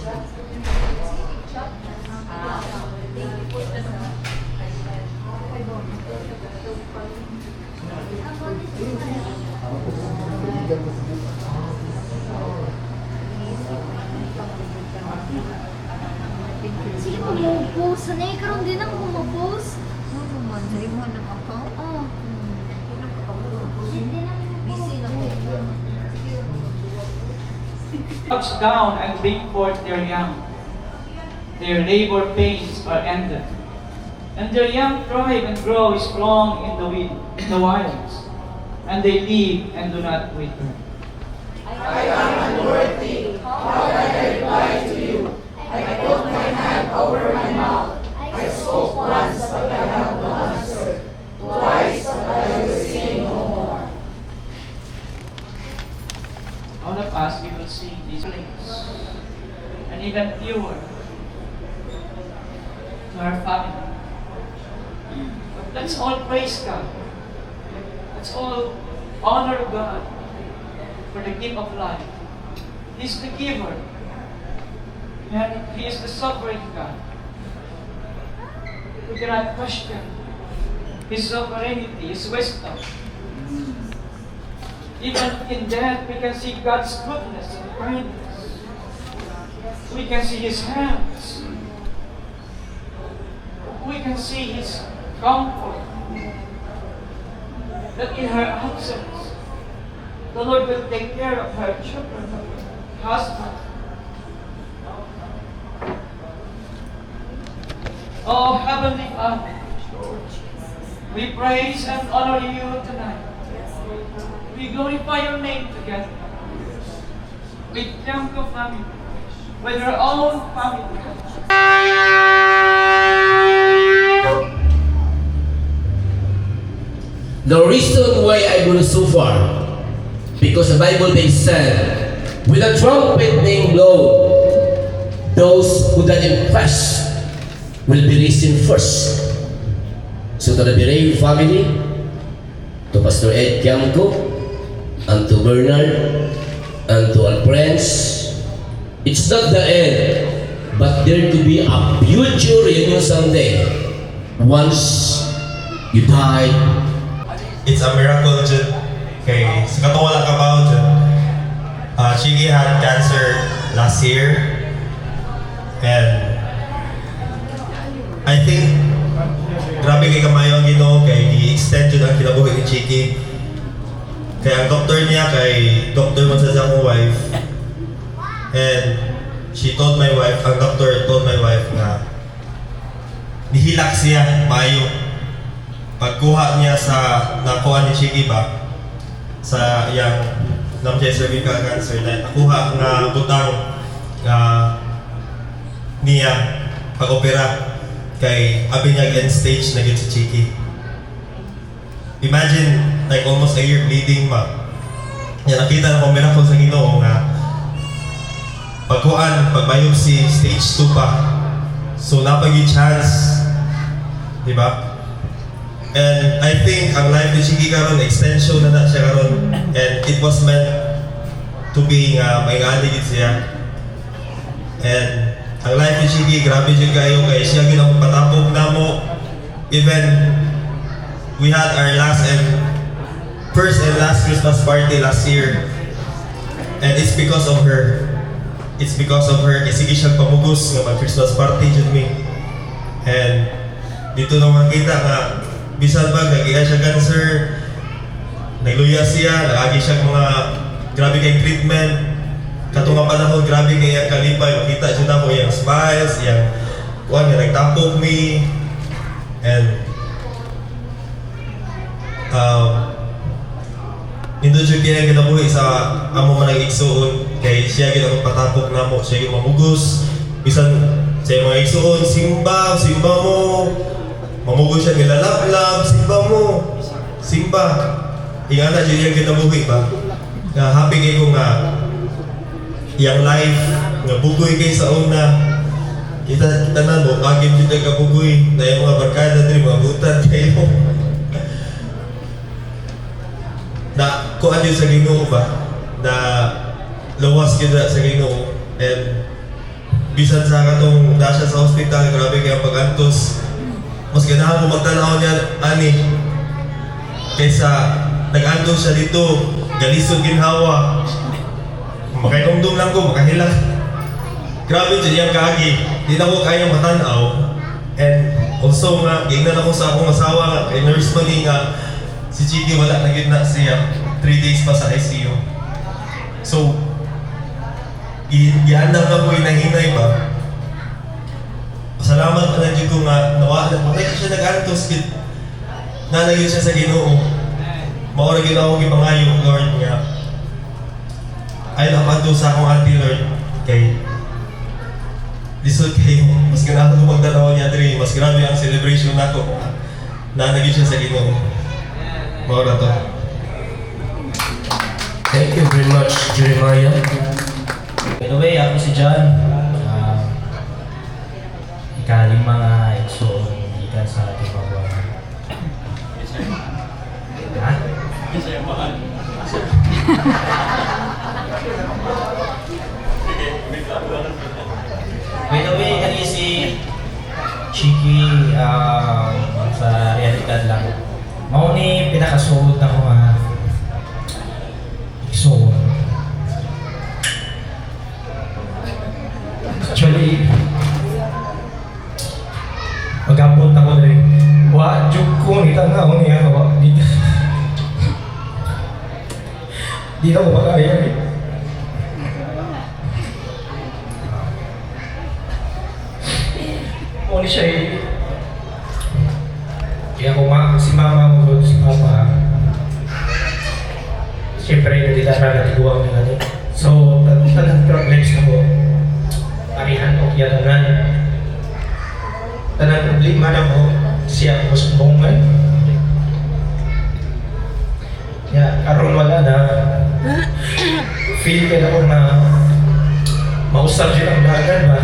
Sige mo post sanay karon din ako mag-post. Ano man, sa'yo mo ng account? Oh. Busy na ko. Crouch down and bring forth their young. Their labor pains are ended. And their young thrive and grow strong in the wilds. And they live and do not wither. I am unworthy. How can I reply to you? I put my hand over my mouth. I spoke once, but I have no answer. Twice, but I will say no more. All of us, we will sing these things. And even fewer to our family. But let's all praise God. Let's all honor God for the gift of life. He's the giver. And He is the sovereign God. We cannot question His sovereignty, His wisdom. Even in death, we can see God's goodness and kindness. We can see His hands. We can see His comfort. That in her absence, the Lord will take care of her children, her husband. Oh, Heavenly Father, we praise and honor you tonight. We glorify your name together with Tiangco family, with our own family. The reason why I go so far, because the Bible they said, with a trumpet being blown, those who died in Christ will be risen first. So to the Birey family, to Pastor Ed Tiangco, and to Bernard, and to our friends, it's not the end, but there to be a future reunion someday. Once you died, it's a miracle dyan. Kay sa katong wala ka ba dyan? Chigi had cancer last year. And I think grabe kay kamayo ang Ginoo kay i-extend yun ang kinabuhi ni Chigi. Kaya ang doktor niya kay doktor mo sa siyang wife. And she told my wife, ang doctor told my wife na nihilak siya maayo. Pagkuha niya sa nakuha ni Chigi ba sa iyang namjay cervical cancer na nakuha nga butang niya pag-opera kay abi niya end stage na gyud si Chigi. Imagine like almost a year bleeding ba. Ya nakita na kong miracle sa Ginoo nga pag-biopsy stage 2 pa. So napagi chance, di ba? And I think ang life ni Chigi karon extension na siya karon, and it was meant to be may gani gid siya. And ang life ni Chigi grabe jud kayo kay siya gyud ang patapog namo. Even we had our first and last Christmas party last year, and it's because of her. It's because of her kasi siya pamugos nga mag Christmas party jud mi. And dito naman kita nga bisan ba nagiya siya cancer, nagluya siya, nagagi siya mga grabe kay treatment. Katong nga panahon grabe kay ang kalipay, makita siya na ko yung smiles, yung kuan nga nagtapog mi. And Indo siya kaya kinabuhi sa amo man nag-igsuon kay siya gid ang patapok namo, siya gid mamugos. Bisan sa mga igsuon, simba mo. Mamugos siya nilalablab, simba. Ingana siya yung kinabuhi ba? Nga happy kayo nga yung life, nga bugoy kayo sa una. Kita na mo, agim siya kabugoy na yung mga barkada din, mga butan kayo. Na kung ano sa Ginoo ba na lawas kita sa Ginoo, and bisan sa katong dasya sa hospital, grabe kaya pag-antos. Mas ganahan ko magtanaw niya, ani. Kaysa nag-antos siya dito, galisod ginhawa. Makainumdum lang ko, makahilang. Grabe dyan yung kaagi. Di na ko kayang matanaw. And also nga, gingnan ako sa akong asawa nga, kay nurse pa nga, si Chiki wala na yun na siya. 3 days pa sa ICU. So, gihandang na ko inahinay ba? Salamat na lang ko nga nawala. Makita siya nag-antos, nanagin siya sa Ginoo. Maura ginawa ko ipangayo, Lord nga. Ay napanto sa akong auntie, Lord. Kay lisod kayo. Mas ganahan ko magdalaw niya diri. Mas grabe ang celebration nako. Nanagin siya sa Ginoo. Maura to. Thank you very much, Jeremiah. By the way, ako si John. Ikaling mga ekso ikan sa ating mga ha? By the way, kani si Chiki sa realidad lang. Mao ni pinakasuod na ko nga ekso. Actually, magapot ako rin. Juk ko, nita nga ako niya. Di na ko makaya eh. Muli siya eh. Kaya kung si mama mo, si papa, siyempre hindi na natiguang nga rin. So, tanang problems na ko. Arihan ko kaya tanan. Tanang problema na ko. Siya ko sa bongay. Ya, karon wala na. Feel ka na ko na mausap siya ang dagan ba?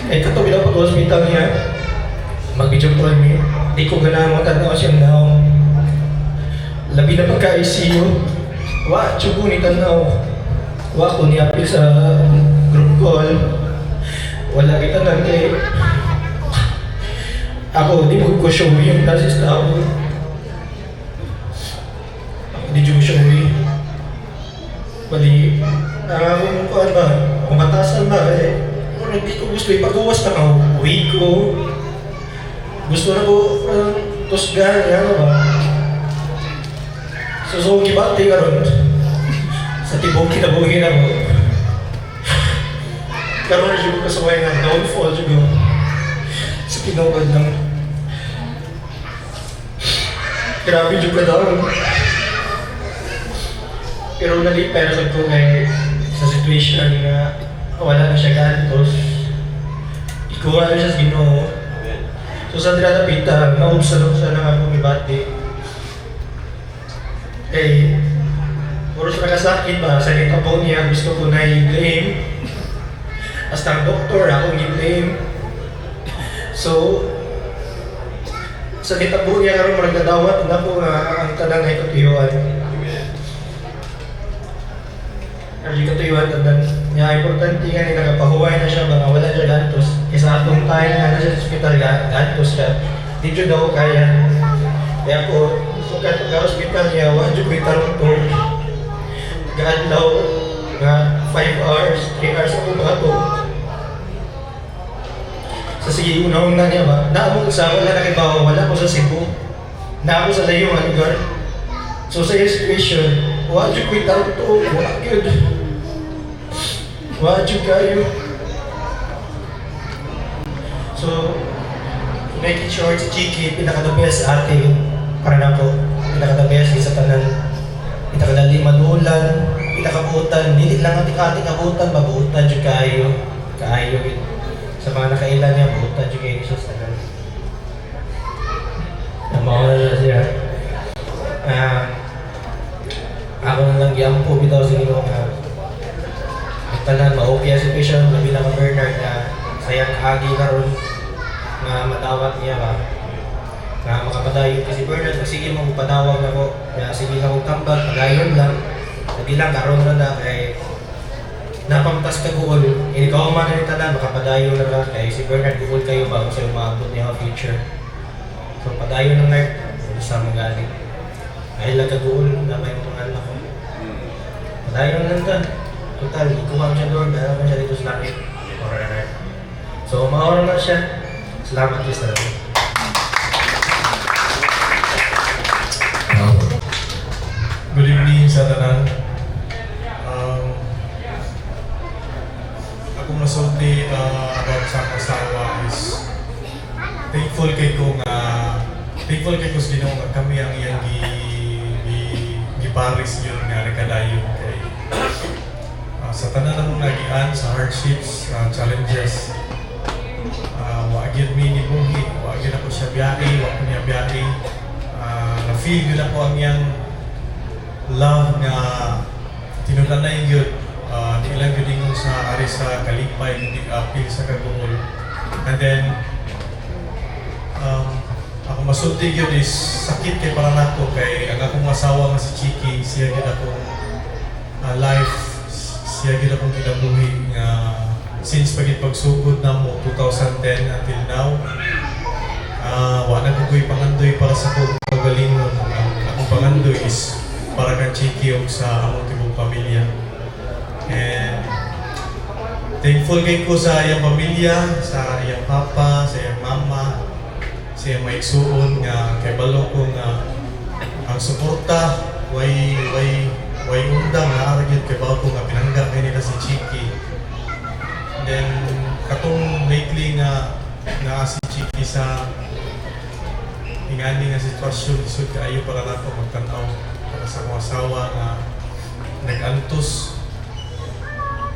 Eh, katubi na pag-hospital niya. Mag-video call niya. Di ko ganahan matanaw siyang naong. Labi na pagka-ICU. Wa, tsugo ni tanaw. Wa ko niapil sa group call. Wala kita nanti. Ako, di mo ko show yung tasis na ako. Di ko show yung. Bali, nakakong ko ba? Kumatasan ba eh. Hindi ko gusto ipagawas na ako. Uwi ko. Gusto na ko tusgan, ano ba? So, gibati ka ron. Sa tibong kinabuhin ako. Karoon na siya ko kasaway nga, downfall siya ko. Sa kinawad lang. Grabe siya ka daw. Pero nalipera sa ko ngay sa situation nga wala na siya gantos. Ikuha na siya sa Ginoo. So sa dinatapita, naubsalong siya ng akong ibati. Eh, puro siya nakasakit ba? Sa nitabaw niya, gusto ko na i-blame. Hasta ang doktor, akong i-blame. So, sa nitabaw niya karoon maragdadawat na po nga ang tanang ay katuyuan. Ang katuyuan, tandan niya, importante nga ni nakapahuway na siya, mga wala siya gantos. Isa atong tayo nga na siya sa hospital, gantos siya. Di siya daw kaya. Kaya po, sukat pagka-hospital niya, wadyo ko itarong to. Gaadlaw nga 5 hours, 3 hours ako mga to. Sa sige, una-una niya ba? Naamong sa wala na kibawa, wala ko sa Cebu. Na ako sa layo nga lugar. So sa yung situation, wadyo ko itarong to, wala yun. Wadyo kayo. So, make it short, si Chiki, pinaka-the best ate para na po. Pinaka-the best, isa tanan. Pinaka-dali manulan, pinaka-buutan. Hindi lang ating abutan, mabuutan dyan kayo. Kaayo yun. Sa mga nakailan niya, buutan dyan kayo siya sa tanan. Namauna na siya. Ako na lang giyampo, bitaw sa Ginoo nga. Tanan, ma-okay ang situation, labi na ka-Bernard na sayang agi karon na matawag niya ba na makapadayon kasi Bernard sige mo padawag na ko kaya sige na kong tambag padayon lang lagi lang karon na kay napamtas ka guol, ikaw man na tanan, makapadayo na lang kay si Bernard guol kayo bago sila maabot niya future. So padayo ng night, sa mga galing. Dahil lang ka guol na may mga anak ko. Padayo na lang dyan. Total, ikuha siya doon, dahil man siya dito sa langit. Forever. So maura na siya. Salamat kayo sa lahat. Good evening sa tanan. Ako masulti about sa asawa is thankful kay ko sa Ginoo nga kami ang iyang giparis yun nga nagkadayon kay sa tanan ng nagian sa hardships, challenges. Wa gyud mi ni buhi, wa gyud ako siya biyahe, wa ko niya biyahe. Na-feel gyud ako ang iyang love nga tinulanay yun. Di lang yun din sa ari sa kalipay, hindi apil sa kagungol. And then, ako masulti yun is sakit kay para nako kay ang akong asawa nga si Chiki, siya yun ako life, siya yun akong kinabuhi nga since pagsugod na mo 2010 until now. Wala ko ko'y pangandoy para sa kong pagalingon. Akong pangandoy is para kang Chiki o sa among tibong pamilya. And thankful kay ko sa iyang pamilya, sa iyang papa, sa iyang mama, sa iyang maigsuon nga kay balo ko nga ang suporta way undang na argyod kay balo ko nga pinangga kay nila si Chiki. And then katong lately nga si Chiki sa ingani nga sitwasyon isod kaayo para nato magtanaw para sa akong asawa nga nag-antos.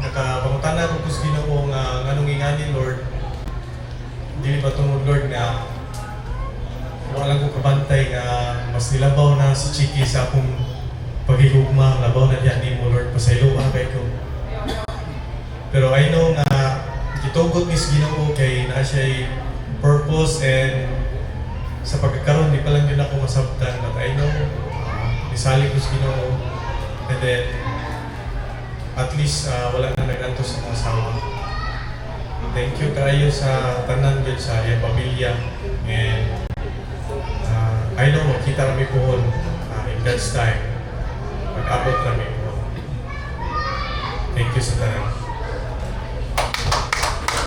Nakapangutan ko sa Ginoo nga nganong ingani Lord. Dili ba tungod Lord nga wala ko kabantay nga mas nilabaw na si Chiki sa akong paghigugma, labaw na diyan nimo Lord pasayloa kay ko. Pero I know nga gitugot ni sa Ginoo kay naa siya purpose and sa pagkakaroon di pa lang yun ako masabtan but I know nisali ko sa Ginoo and then at least wala na nag-antos sa mga asawa. Thank you kayo sa tanan dyan sa iyang pamilya and I know makita kami po in God's time mag-abot kami po. Thank you sa tanan.